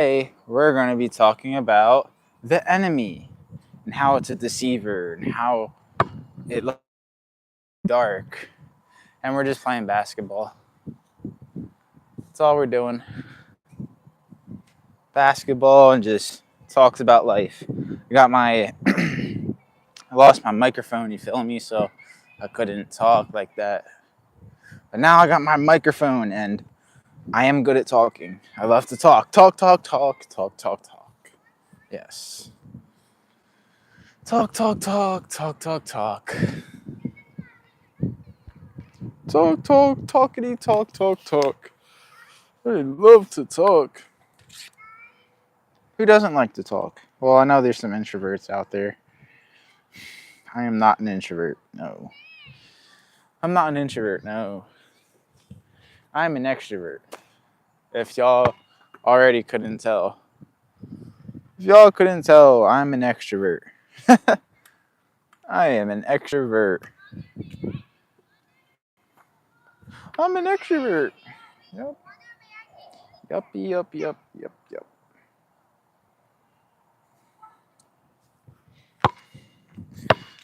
Today, we're going to be talking about the enemy and how it's a deceiver and how it looks dark. And we're just playing basketball. That's all we're doing. Basketball and just talks about life. I got my, I lost my microphone, you feel me? So I couldn't talk like that. But now I got my microphone and I am good at talking. I love to talk. Talk. Yes. Talk. Talkity talk. I love to talk. Who doesn't like to talk? Well, I know there's some introverts out there. I am not an introvert, no. I'm not an introvert, no. I'm an extrovert. If y'all already couldn't tell. If y'all couldn't tell, I'm an extrovert. I am an extrovert. I'm an extrovert. Yep. Yup.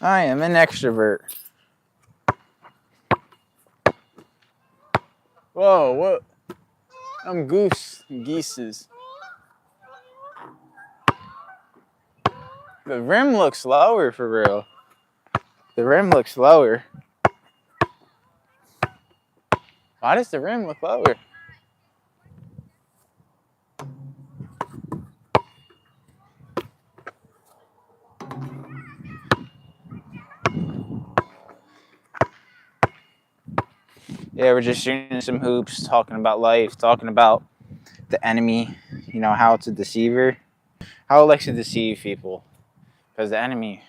I am an extrovert. Whoa, what? I'm geeses. The rim looks lower for real. The rim looks lower. Why does the rim look lower? Yeah, we're just shooting some hoops, talking about life, talking about the enemy, how it's a deceiver, how it likes to deceive people. Because the enemy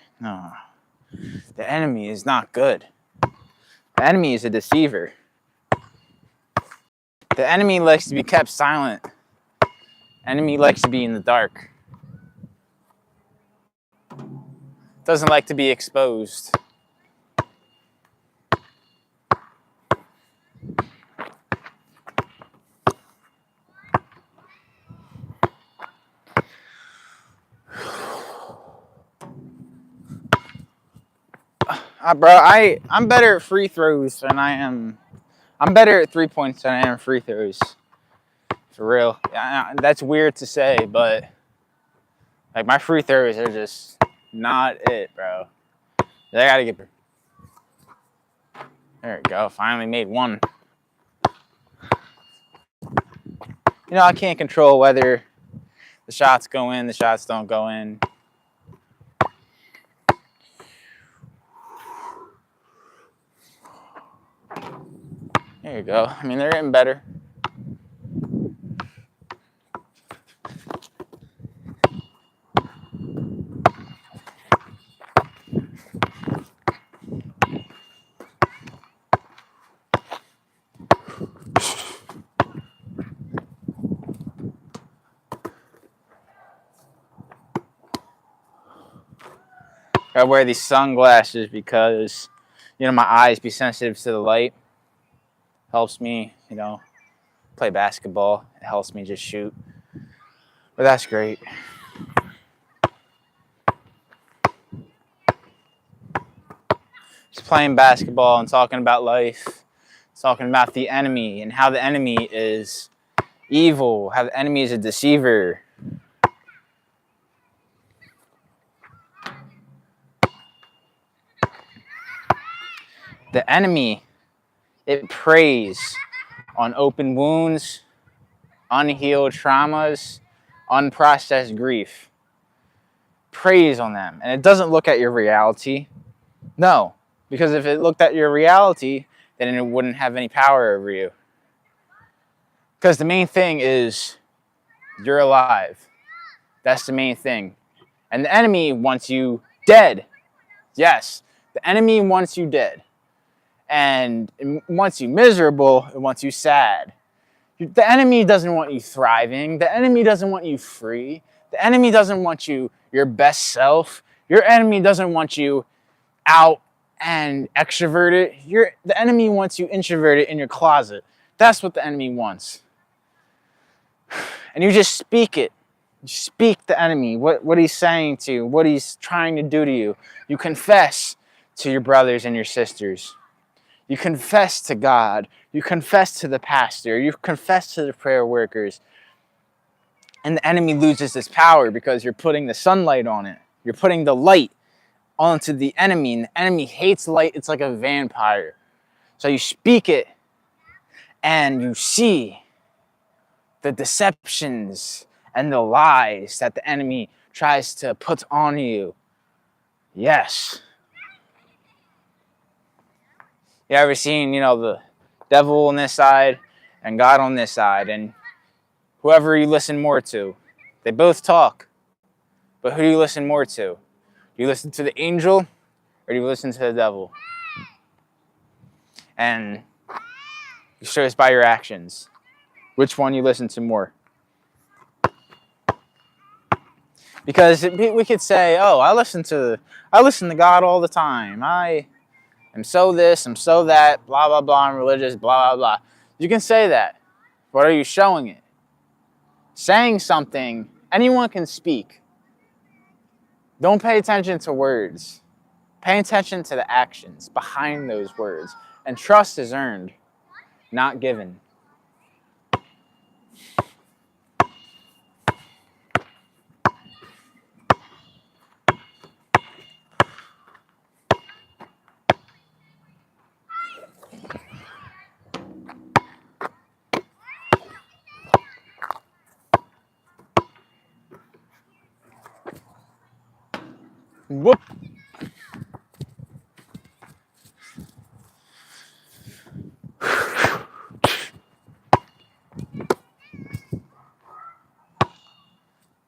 is not good. The enemy is a deceiver. The enemy likes to be kept silent. Enemy likes to be in the dark. Doesn't like to be exposed. Bro, I'm better at free throws than I'm better at 3 points than I am free throws. For real. That's weird to say, but like my free throws are just not it, bro. I gotta get. There we go. Finally made one. I can't control whether the shots go in, the shots don't go in. There you go. I mean, they're getting better. I wear these sunglasses because, my eyes be sensitive to the light. Helps me, play basketball. It helps me just shoot. But that's great. Just playing basketball and talking about life. Talking about the enemy and how the enemy is evil. How the enemy is a deceiver. The enemy, it preys on open wounds, unhealed traumas, unprocessed grief. Preys on them. And it doesn't look at your reality. No, because if it looked at your reality, then it wouldn't have any power over you. Because the main thing is you're alive. That's the main thing. And the enemy wants you dead. Yes, the enemy wants you dead. And it wants you miserable, it wants you sad. The enemy doesn't want you thriving. The enemy doesn't want you free. The enemy doesn't want you your best self. Your enemy doesn't want you out and extroverted. The enemy wants you introverted in your closet. That's what the enemy wants. And you just speak it. You speak the enemy, what he's saying to you, what he's trying to do to you. You confess to your brothers and your sisters. You confess to God. You confess to the pastor. You confess to the prayer workers. And the enemy loses its power because you're putting the sunlight on it. You're putting the light onto the enemy, and the enemy hates light. It's like a vampire. So you speak it, and you see the deceptions and the lies that the enemy tries to put on you. Yes. You ever seen, the devil on this side and God on this side, and whoever you listen more to, they both talk. But who do you listen more to? Do you listen to the angel or do you listen to the devil? And you show us by your actions which one you listen to more. Because we could say, oh, I listen to God all the time. I am so this, I'm so that, blah, blah, blah, I'm religious, blah, blah, blah. You can say that. But are you showing it? Saying something, anyone can speak. Don't pay attention to words. Pay attention to the actions behind those words. And trust is earned, not given. Whoop.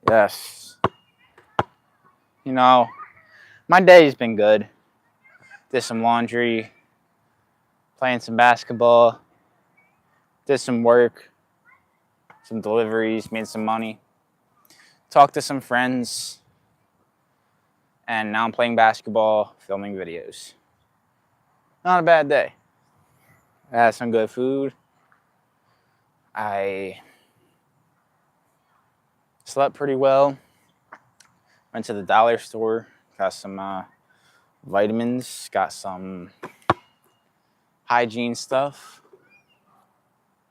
Yes. My day's been good. Did some laundry, playing some basketball, did some work, some deliveries, made some money, talked to some friends, and now I'm playing basketball, filming videos. Not a bad day. I had some good food. I slept pretty well. Went to the dollar store, got some vitamins, got some hygiene stuff.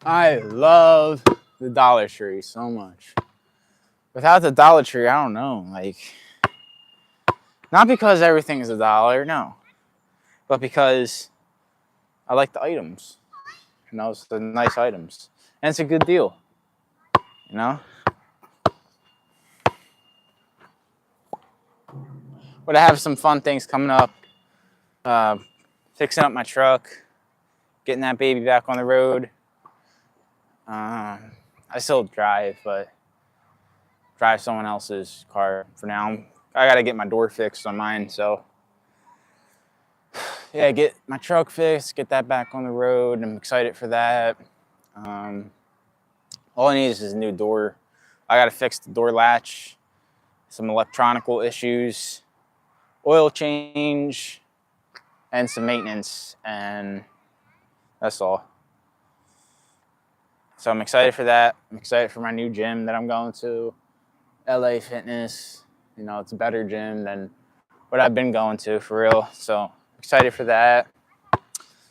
I love the Dollar Tree so much. Without the Dollar Tree, I don't know, not because everything is $1, no, but because I like the items. It's the nice items, and it's a good deal. But I have some fun things coming up. Fixing up my truck, getting that baby back on the road. I still drive, but drive someone else's car for now. I gotta get my door fixed on mine, so yeah, get my truck fixed, get that back on the road. I'm excited for that. All I need is a new door. I gotta fix the door latch, some electronical issues, oil change, and some maintenance, and that's all. So I'm excited for that. I'm excited for my new gym that I'm going to, LA Fitness. It's a better gym than what I've been going to, for real. So excited for that.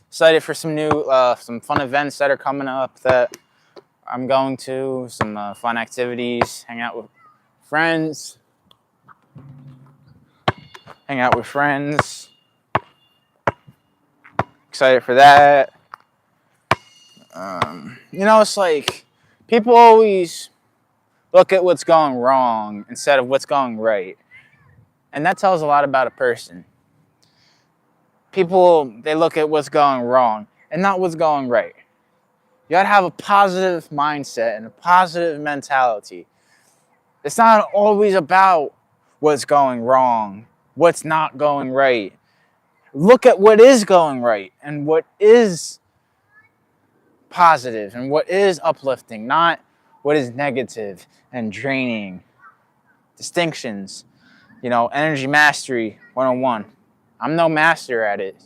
Excited for some new, some fun events that are coming up that I'm going to. Some fun activities, hang out with friends. Excited for that. It's like people always look at what's going wrong instead of what's going right. And that tells a lot about a person. People, they look at what's going wrong and not what's going right. You gotta have a positive mindset and a positive mentality. It's not always about what's going wrong, what's not going right. Look at what is going right and what is positive and what is uplifting, not what is negative and draining. Distinctions, energy mastery 101. I'm no master at it,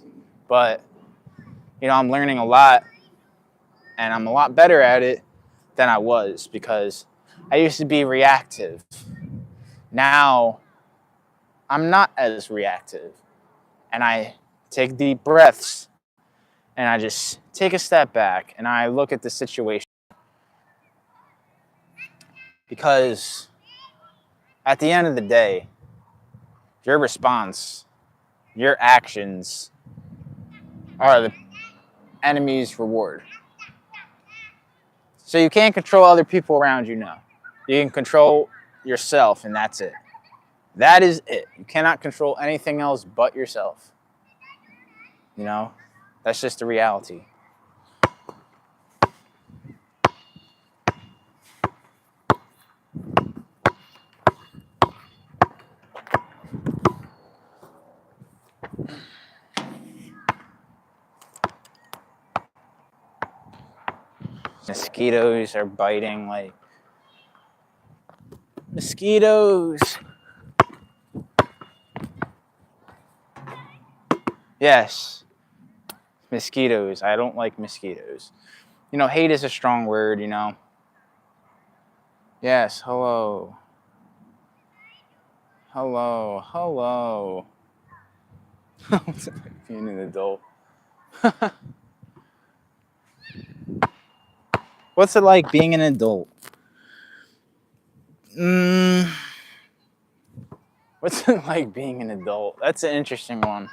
but I'm learning a lot, and I'm a lot better at it than I was, because I used to be reactive. Now, I'm not as reactive. And I take deep breaths. And I just take a step back and I look at the situation. Because at the end of the day, your response, your actions are the enemy's reward. So you can't control other people around you now. You can control yourself, and that's it. That is it. You cannot control anything else but yourself. You know, that's just the reality. Mosquitoes are biting like mosquitoes. Yes, mosquitoes. I don't like mosquitoes. You know, hate is a strong word, you know. Yes, hello. Hello, hello. What's it like being an adult? What's it like being an adult? What's it like being an adult? That's an interesting one.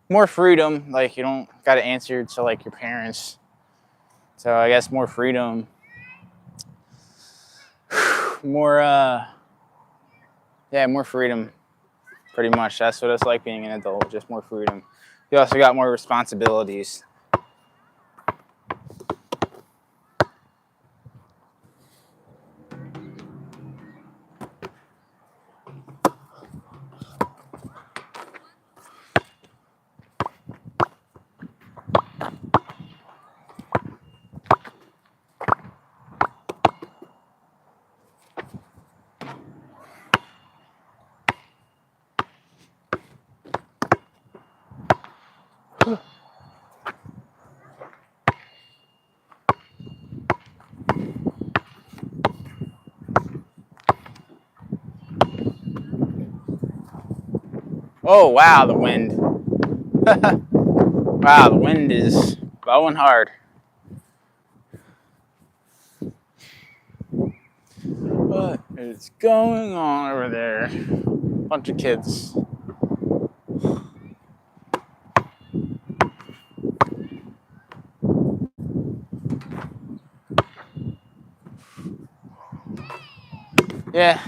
More freedom. Like, you don't got to answer to, like, your parents. So I guess more freedom. More freedom. Pretty much. That's what it's like being an adult. Just more freedom. You also got more responsibilities. Oh, wow, the wind. Wow, the wind is blowing hard. What is going on over there? Bunch of kids. Yeah.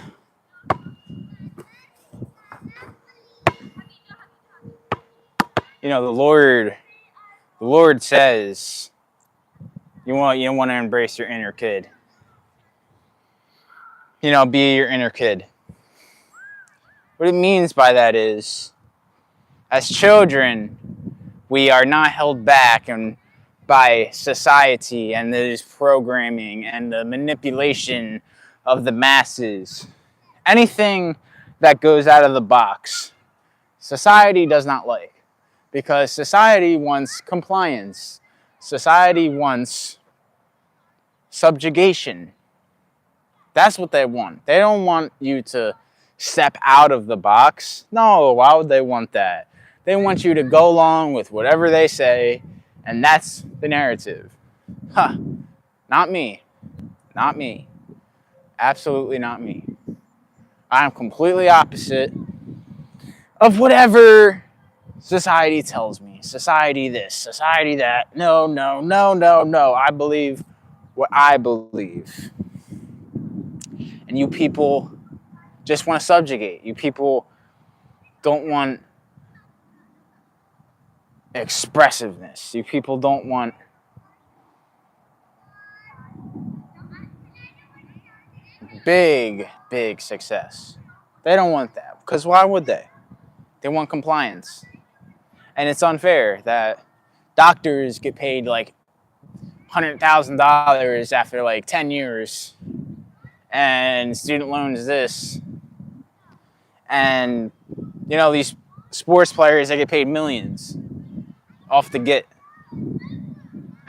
You know, the Lord says you want to embrace your inner kid. You know, be your inner kid. What it means by that is, as children, we are not held back by society and this programming and the manipulation of the masses. Anything that goes out of the box, society does not like. Because society wants compliance. Society wants subjugation. That's what they want. They don't want you to step out of the box. No, why would they want that? They want you to go along with whatever they say, and that's the narrative. Huh. Not me. Not me. Absolutely not me. I'm completely opposite of whatever society tells me. Society this, society that. No, no, no, no, no. I believe what I believe. And you people just want to subjugate. You people don't want expressiveness. You people don't want big success. They don't want that. Because why would they? They want compliance. And it's unfair that doctors get paid like $100,000 after like 10 years. And student loans this. And, you know, these sports players, they get paid millions off the get.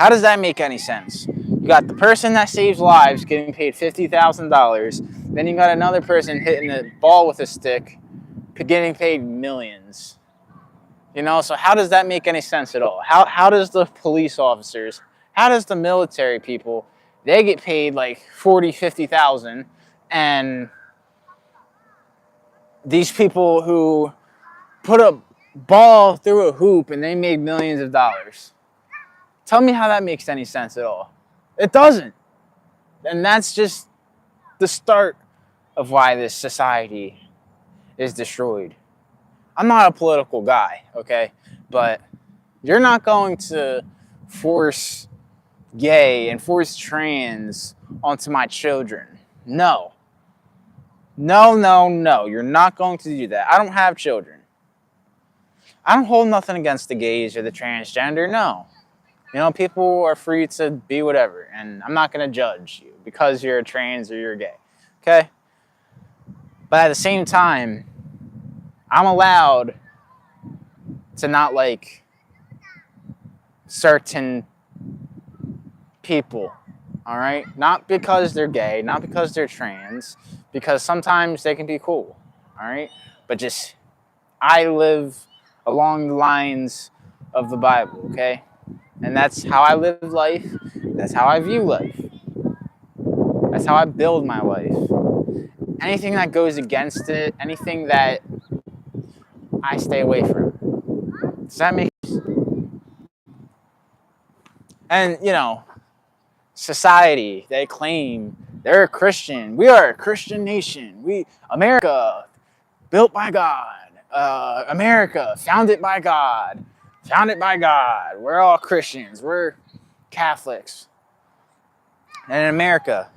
How does that make any sense? You got the person that saves lives getting paid $50,000. Then you got another person hitting a ball with a stick getting paid millions. You know, so how does that make any sense at all? How does the police officers, how does the military people, they get paid like 40, 50,000, and these people who put a ball through a hoop and they made millions of dollars? Tell me how that makes any sense at all. It doesn't. And that's just the start of why this society is destroyed. I'm not a political guy, okay? But you're not going to force gay and force trans onto my children. No. No, no, no. You're not going to do that. I don't have children. I don't hold nothing against the gays or the transgender, no. You know, people are free to be whatever, and I'm not going to judge you because you're a trans or you're gay, okay? But at the same time, I'm allowed to not like certain people, all right? Not because they're gay, not because they're trans, because sometimes they can be cool, all right? But just, I live along the lines of the Bible, okay? And that's how I live life. That's how I view life. That's how I build my life. Anything that goes against it, anything that I stay away from. Does that make sense? And, you know, society, they claim they're a Christian. We are a Christian nation. America, built by God. America, founded by God. Founded by God. We're all Christians. We're Catholics. And in America,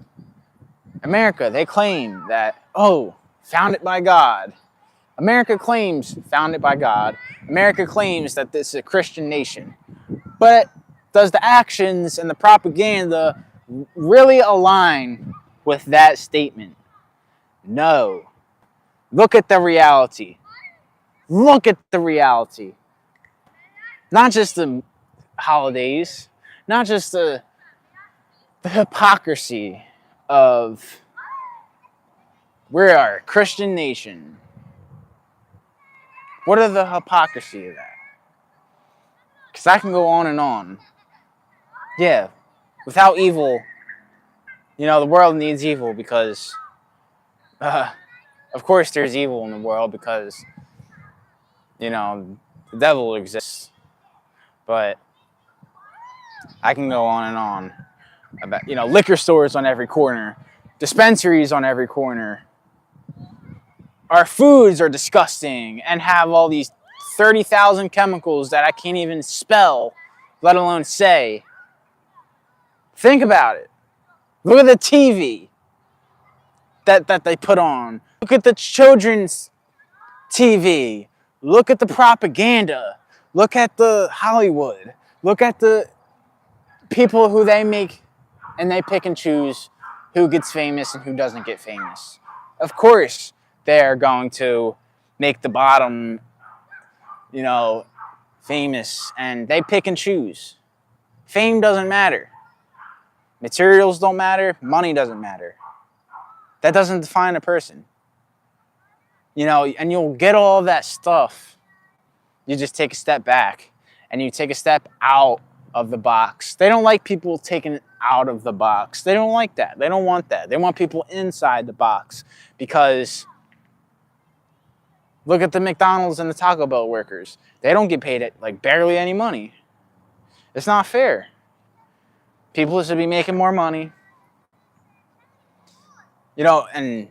they claim that, oh, founded by God. America claims founded by God. America claims that this is a Christian nation. But does the actions and the propaganda really align with that statement? No. Look at the reality. Look at the reality. Not just the holidays, not just the hypocrisy of we are a Christian nation. What are the hypocrisy of that? Because I can go on and on. Yeah, without evil, you know, the world needs evil because, of course there's evil in the world because, you know, the devil exists. But I can go on and on about, you know, liquor stores on every corner, dispensaries on every corner. Our foods are disgusting and have all these 30,000 chemicals that I can't even spell, let alone say. Think about it. Look at the TV that they put on. Look at the children's TV. Look at the propaganda. Look at the Hollywood. Look at the people who they make, and they pick and choose who gets famous and who doesn't get famous. Of course, they're going to make the bottom, you know, famous, and they pick and choose. Fame doesn't matter. Materials don't matter. Money doesn't matter. That doesn't define a person. You know, and you'll get all of that stuff. You just take a step back and you take a step out of the box. They don't like people taking it out of the box. They don't like that. They don't want that. They want people inside the box because look at the McDonald's and the Taco Bell workers. They don't get paid like barely any money. It's not fair. People should be making more money. You know, and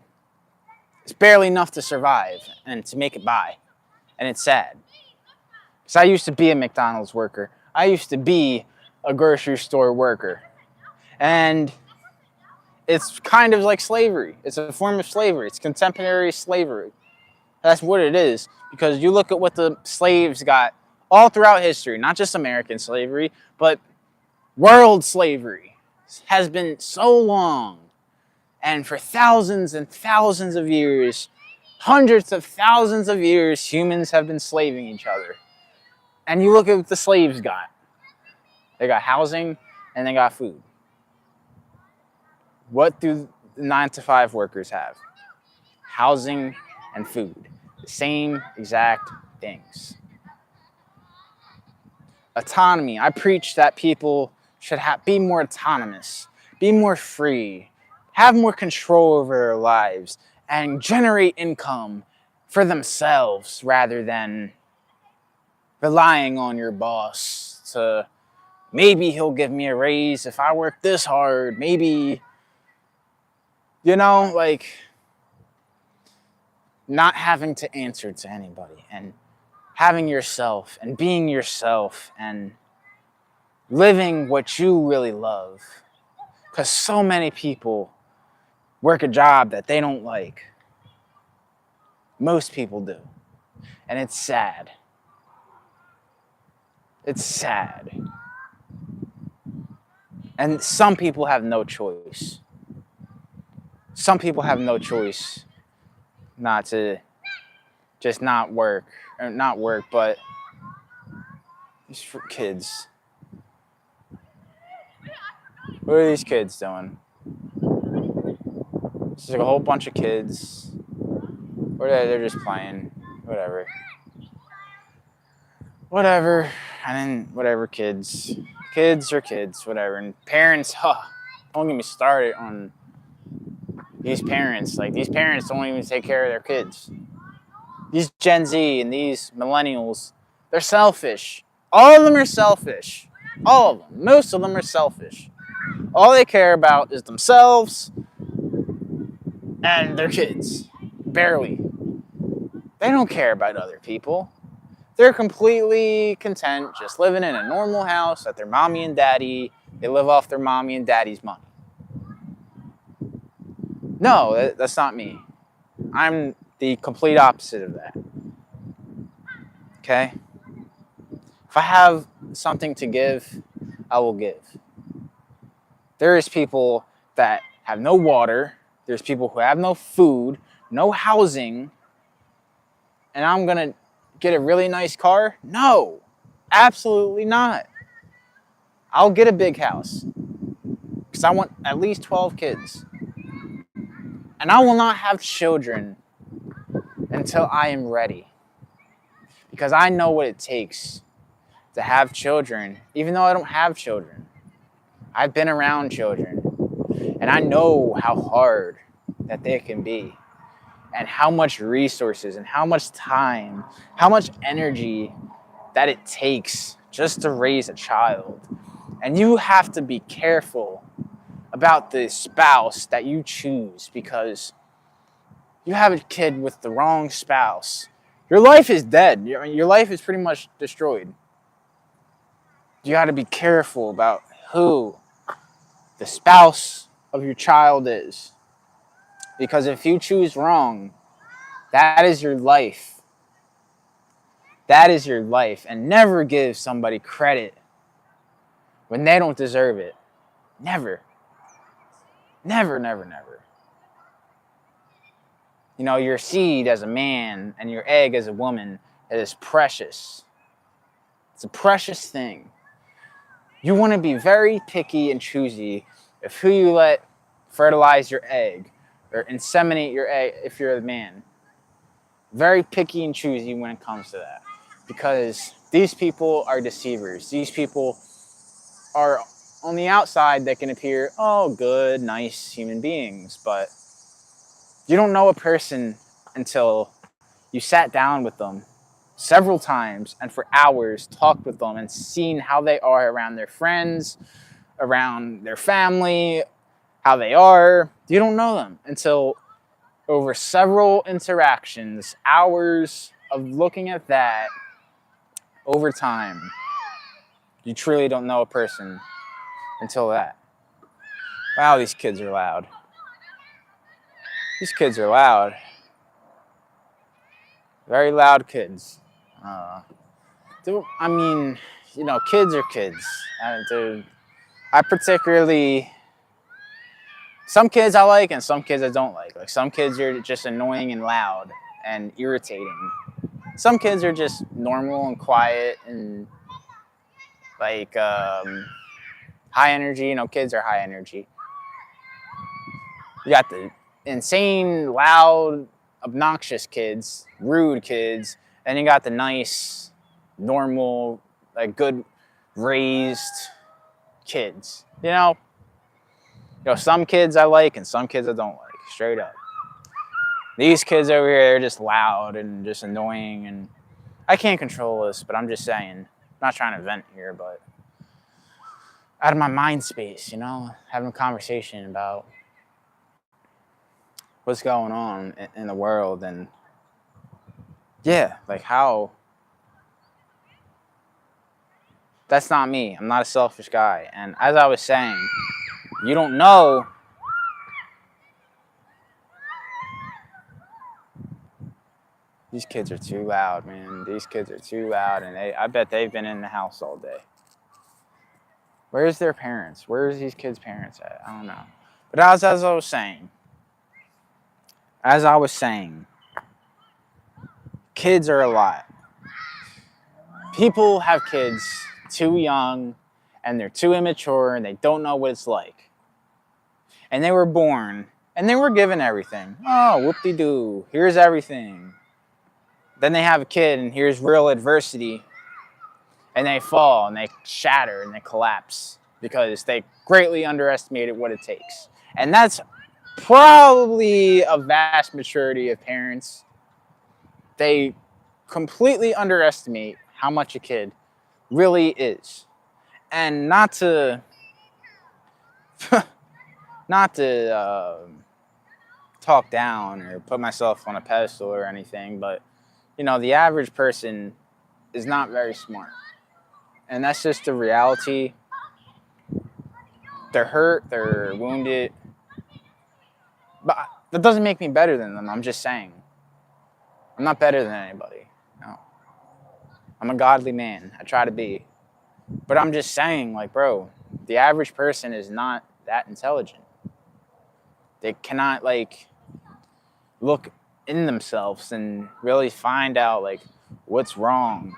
it's barely enough to survive and to make it by. And it's sad. Because I used to be a McDonald's worker. I used to be a grocery store worker. And it's kind of like slavery. It's a form of slavery. It's contemporary slavery. That's what it is. Because you look at what the slaves got all throughout history, not just American slavery, but world slavery has been so long. And for thousands and thousands of years, hundreds of thousands of years, humans have been slaving each other. And you look at what the slaves got. They got housing and they got food. What do the 9-to-5 workers have? Housing and food. The same exact things. Autonomy. I preach that people should be more autonomous, be more free, have more control over their lives, and generate income for themselves rather than relying on your boss to maybe he'll give me a raise if I work this hard. Maybe, like not having to answer to anybody and having yourself and being yourself and living what you really love. Because so many people work a job that they don't like. Most people do. And it's sad. It's sad. And some people have no choice. Some people have no choice not to just not work. Or not work, but just for kids. What are these kids doing? It's like a whole bunch of kids. Or they're just playing. Whatever. And then whatever, kids. Kids are kids, whatever. And parents, don't get me started on these parents. Like, these parents don't even take care of their kids. These Gen Z and these millennials, they're selfish. All of them are selfish. All of them. Most of them are selfish. All they care about is themselves and their kids. Barely. They don't care about other people. They're completely content just living in a normal house at their mommy and daddy. They live off their mommy and daddy's money. No, that's not me. I'm the complete opposite of that. Okay? If I have something to give, I will give. There is people that have no water. There's people who have no food, no housing, and I'm going to get a really nice car? No, absolutely not. I'll get a big house because I want at least 12 kids. And I will not have children until I am ready. Because I know what it takes to have children, even though I don't have children. I've been around children, and I know how hard that they can be, and how much resources and how much time, how much energy that it takes just to raise a child. And you have to be careful about the spouse that you choose, because you have a kid with the wrong spouse, your life is dead. Your life is pretty much destroyed. You got to be careful about who the spouse of your child is. Because if you choose wrong, that is your life. That is your life. And never give somebody credit when they don't deserve it. Never. Never, never, never. You know, your seed as a man and your egg as a woman, it is precious. It's a precious thing. You want to be very picky and choosy of who you let fertilize your egg or inseminate your egg if you're a man. Very picky and choosy when it comes to that. Because these people are deceivers. These people are on the outside that can appear, good, nice human beings. But you don't know a person until you sat down with them several times and for hours talked with them and seen how they are around their friends, around their family, how they are. You don't know them until over several interactions, hours of looking at that over time. You truly don't know a person until that. Wow, these kids are loud. These kids are loud. Very loud kids. I mean, kids are kids. Some kids I like and some kids I don't like. Like, some kids are just annoying and loud and irritating. Some kids are just normal and quiet and Like high energy, you know, kids are high energy. You got the insane, loud, obnoxious kids, rude kids, and you got the nice, normal, like good raised kids. Some kids I like and some kids I don't like, straight up. These kids over here, they're just loud and just annoying, and I can't control this, but I'm just saying, I'm not trying to vent here, but out of my mind space, having a conversation about what's going on in the world, and yeah, like how that's not me. I'm not a selfish guy. And as I was saying, you don't know these kids are too loud, man. These kids are too loud, and I bet they've been in the house all day. Where's their parents? Where's these kids' parents at? I don't know. But as I was saying, kids are a lot. People have kids too young, and they're too immature, and they don't know what it's like. And they were born, and they were given everything. Oh, whoop-de-doo, here's everything. Then they have a kid, and here's real adversity, and they fall, and they shatter, and they collapse because they greatly underestimated what it takes. And that's probably a vast majority of parents. They completely underestimate how much a kid really is. And not to talk down or put myself on a pedestal or anything, but the average person is not very smart. And that's just the reality. They're hurt, they're wounded. But that doesn't make me better than them. I'm just saying. I'm not better than anybody. No. I'm a godly man. I try to be. But I'm just saying, like, bro, the average person is not that intelligent. They cannot, look in themselves and really find out, what's wrong,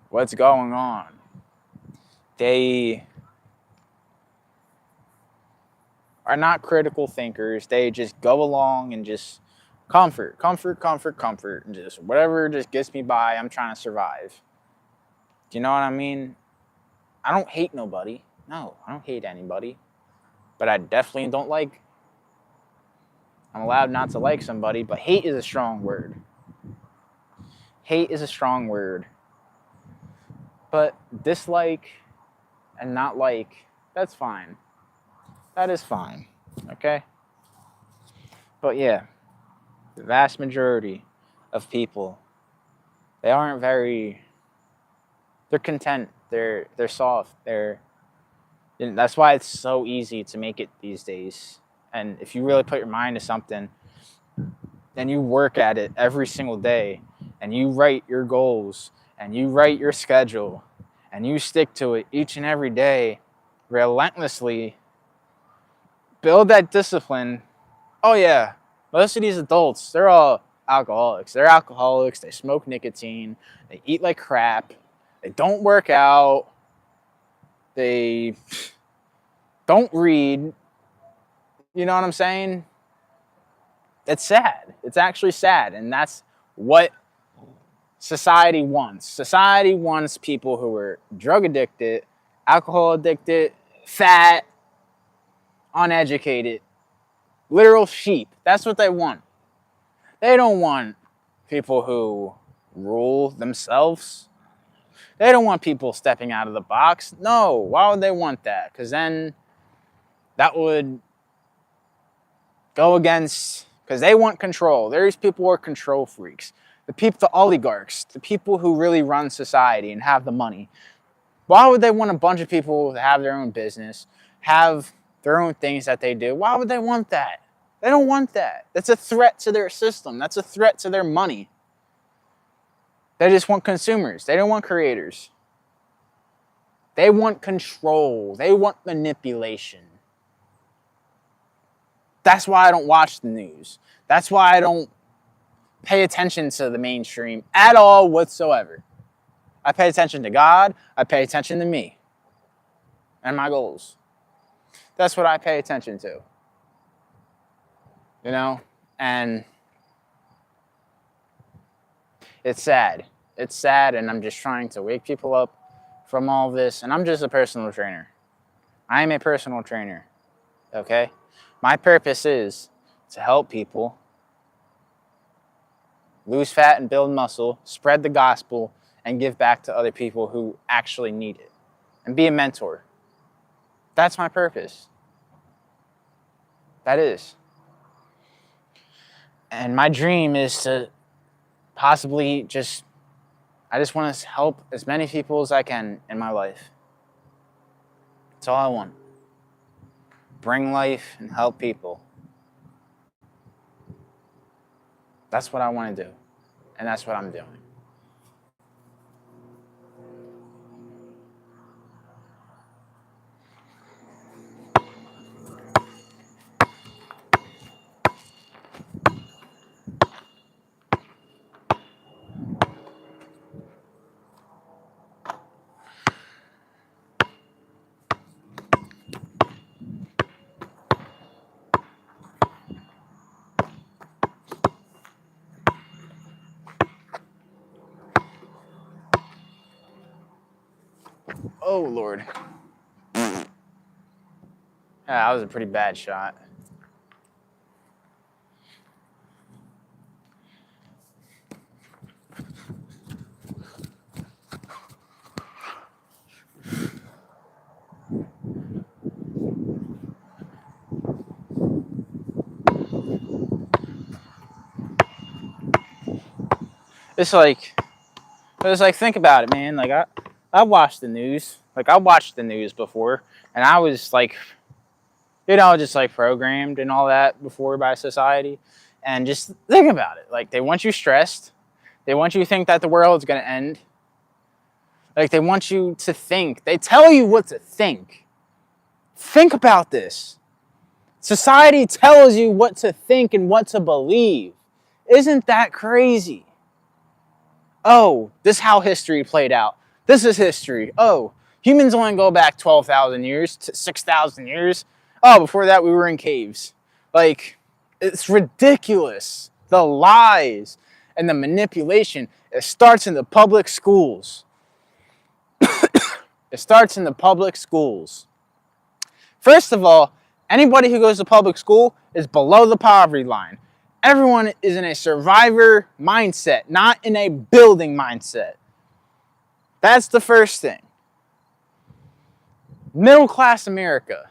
what's going on. They are not critical thinkers. They just go along and just comfort, and just whatever just gets me by, I'm trying to survive. Do you know what I mean? I don't hate nobody. No, I don't hate anybody. But I definitely don't like. I'm allowed not to like somebody, but hate is a strong word. Hate is a strong word. But dislike and not like, that's fine. That is fine. Okay? But yeah, the vast majority of people, they're content. They're soft. That's why it's so easy to make it these days. And if you really put your mind to something, and you work at it every single day, and you write your goals, and you write your schedule, and you stick to it each and every day, relentlessly, build that discipline. Oh yeah, most of these adults, they're all alcoholics. They're alcoholics, they smoke nicotine, they eat like crap, they don't work out, they don't read. You know what I'm saying? It's sad. It's actually sad. And that's what society wants. Society wants people who are drug addicted, alcohol addicted, fat, uneducated, literal sheep. That's what they want. They don't want people who rule themselves. They don't want people stepping out of the box. No, why would they want that? Because then that would go against, because they want control. There's people who are control freaks. The oligarchs, the people who really run society and have the money. Why would they want a bunch of people to have their own business, have their own things that they do? Why would they want that? They don't want that. That's a threat to their system. That's a threat to their money. They just want consumers. They don't want creators. They want control. They want manipulation. That's why I don't watch the news. That's why I don't pay attention to the mainstream at all whatsoever. I pay attention to God. I pay attention to me and my goals. That's what I pay attention to. You know? And it's sad. It's sad, and I'm just trying to wake people up from all this. And I'm just a personal trainer. I am a personal trainer. Okay? My purpose is to help people lose fat and build muscle, spread the gospel, and give back to other people who actually need it. And be a mentor. That's my purpose. That is. And my dream is to possibly I just want to help as many people as I can in my life. That's all I want. Bring life and help people. That's what I want to do. And that's what I'm doing. Oh, Lord. Yeah, that was a pretty bad shot. It's like, think about it, man. Like, I watched the news. Like, I watched the news before, and I was like, just like programmed and all that before by society. And just think about it. Like, they want you stressed. They want you to think that the world's going to end. Like, they want you to think. They tell you what to think. Think about this. Society tells you what to think and what to believe. Isn't that crazy? Oh, this is how history played out. This is history. Oh, humans only go back 12,000 years to 6,000 years. Oh, before that we were in caves. Like, it's ridiculous. The lies and the manipulation. It starts in the public schools. It starts in the public schools. First of all, anybody who goes to public school is below the poverty line. Everyone is in a survivor mindset, not in a building mindset. That's the first thing. Middle class America.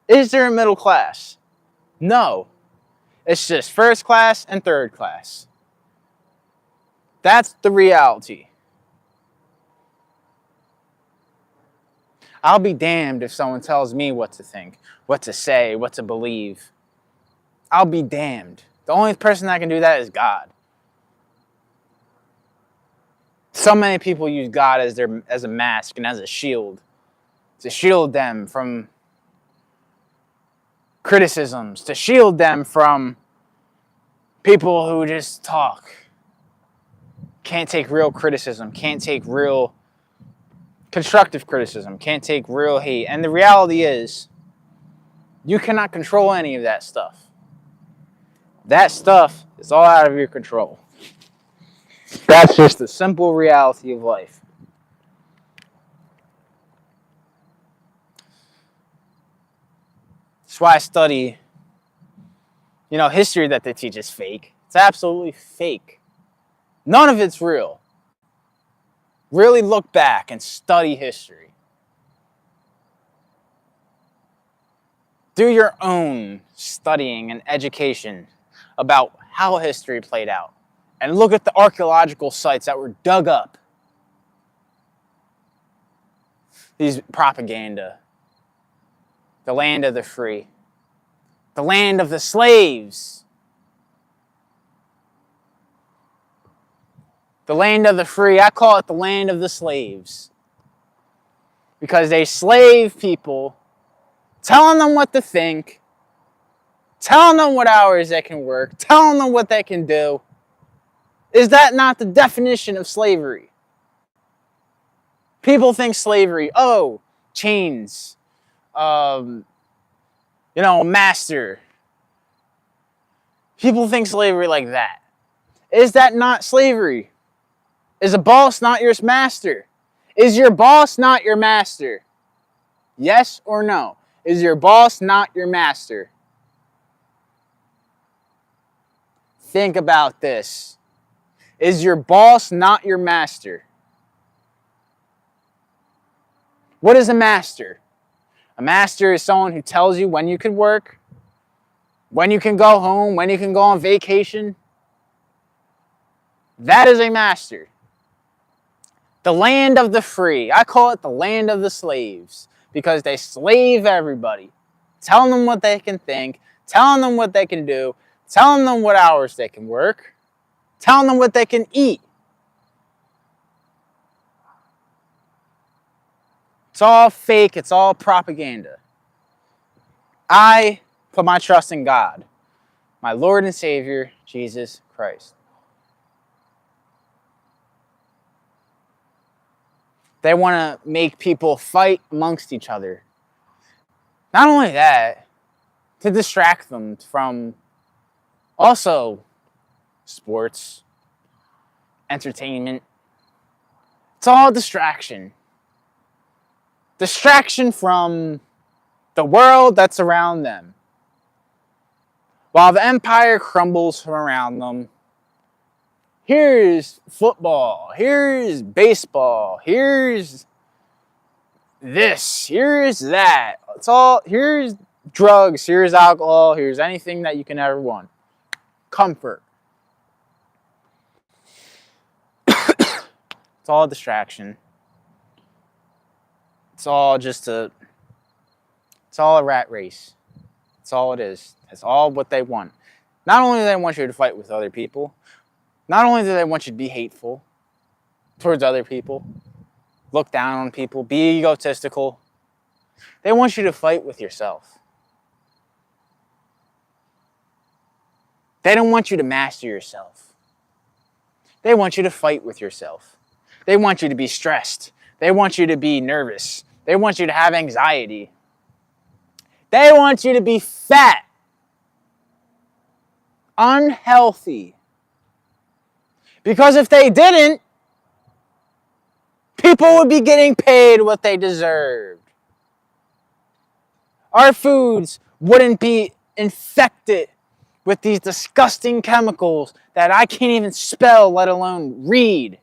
Is there a middle class? No. It's just first class and third class. That's the reality. I'll be damned if someone tells me what to think, what to say, what to believe. I'll be damned. The only person that can do that is God. So many people use God as a mask and as a shield to shield them from criticisms, to shield them from people who just talk. Can't take real criticism, can't take real constructive criticism, can't take real hate. And the reality is, you cannot control any of that stuff. That stuff is all out of your control. That's just the simple reality of life. That's why I study, history that they teach is fake. It's absolutely fake. None of it's real. Really look back and study history. Do your own studying and education about how history played out. And look at the archaeological sites that were dug up. These propaganda. The land of the free. The land of the slaves. The land of the free. I call it the land of the slaves. Because they slave people, telling them what to think, telling them what hours they can work, telling them what they can do. Is that not the definition of slavery? People think slavery, oh, chains, master. People think slavery like that. Is that not slavery? Is a boss not your master? Is your boss not your master? Yes or no? Is your boss not your master? Think about this. Is your boss not your master? What is a master? A master is someone who tells you when you can work, when you can go home, when you can go on vacation. That is a master. The land of the free. I call it the land of the slaves because they slave everybody, telling them what they can think, telling them what they can do, telling them what hours they can work, telling them what they can eat. It's all fake. It's all propaganda. I put my trust in God, my Lord and Savior, Jesus Christ. They want to make people fight amongst each other. Not only that, to distract them from also sports, entertainment. It's all distraction. Distraction from the world that's around them. While the empire crumbles from around them, here's football, here's baseball, here's this, here's that. It's all, here's drugs, here's alcohol, here's anything that you can ever want. Comfort. It's all a distraction. It's all it's all a rat race. That's all it is. That's all what they want. Not only do they want you to fight with other people, not only do they want you to be hateful towards other people, look down on people, be egotistical, they want you to fight with yourself. They don't want you to master yourself. They want you to fight with yourself. They want you to be stressed. They want you to be nervous. They want you to have anxiety. They want you to be fat, unhealthy. Because if they didn't, people would be getting paid what they deserved. Our foods wouldn't be infected with these disgusting chemicals that I can't even spell, let alone read.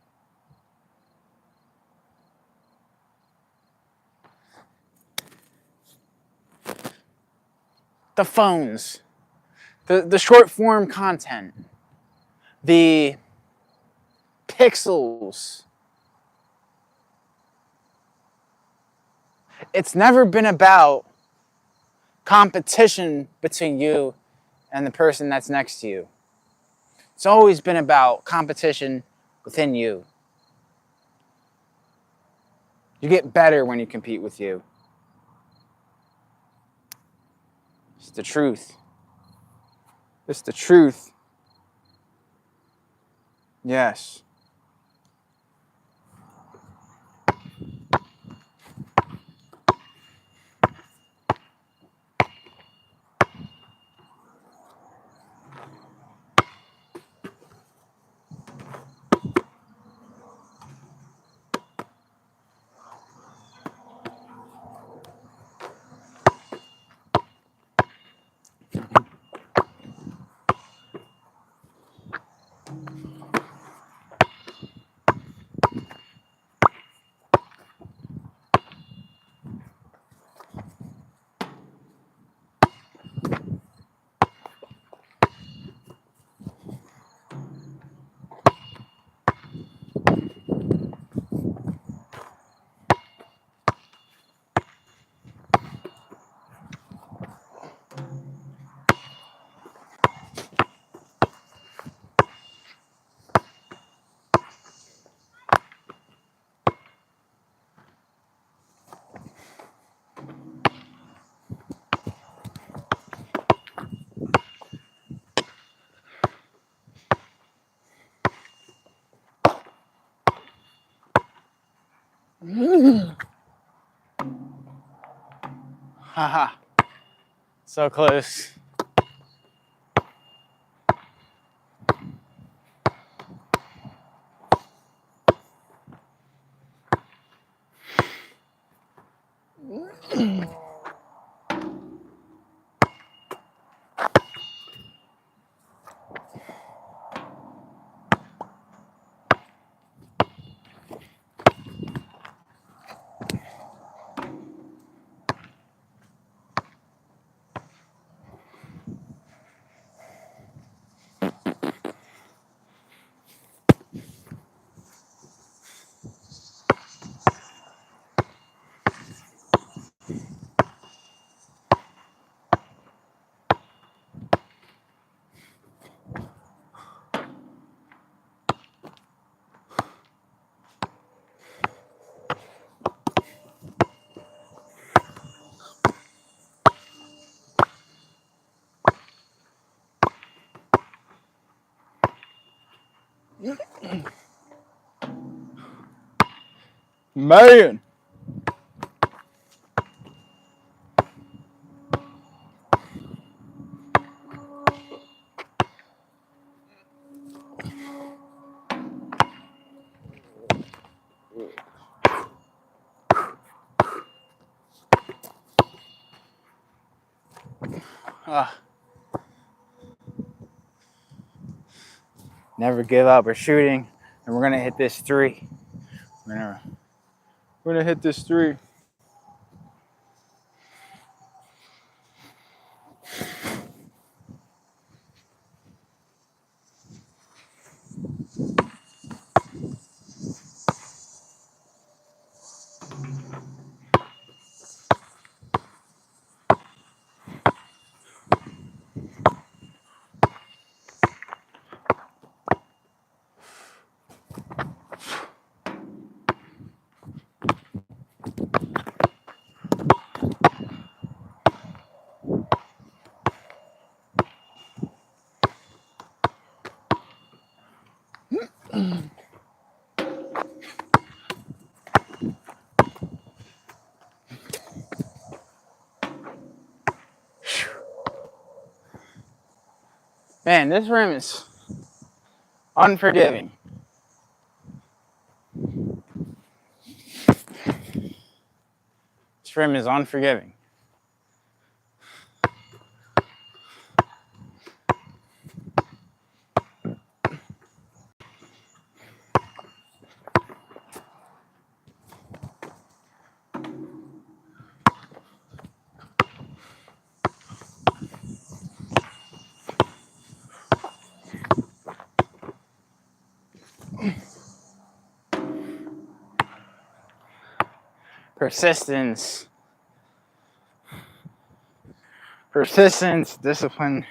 The phones, the short form content, the pixels. It's never been about competition between you and the person that's next to you. It's always been about competition within you. You get better when you compete with you. It's the truth. It's the truth. Yes. Haha. So close. Man. Never give up. We're shooting, and we're gonna hit this 3. We're gonna hit this 3. Man, this rim is unforgiving. This rim is unforgiving. Persistence, discipline.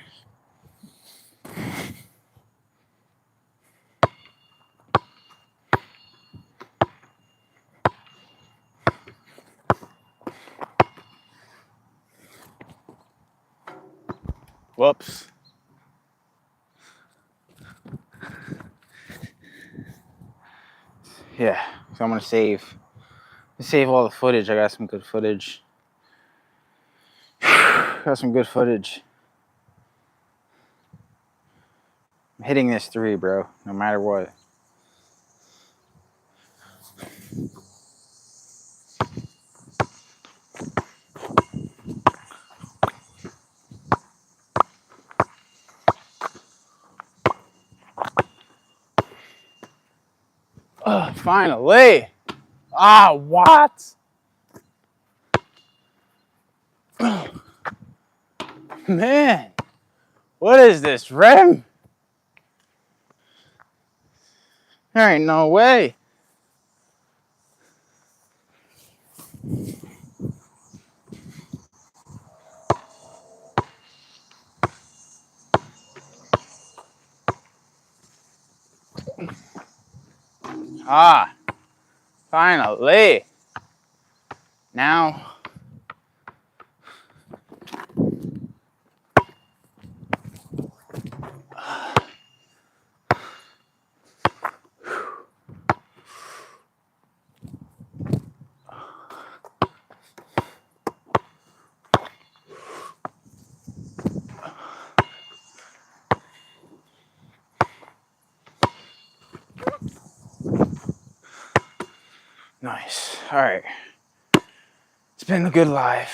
Whoops. Yeah, so I'm gonna save all the footage. I got some good footage. Got some good footage. I'm hitting this 3, bro, no matter what. Finally. What? Man, what is this, rim? There ain't no way. Finally. Now. Nice. All right. It's been a good live.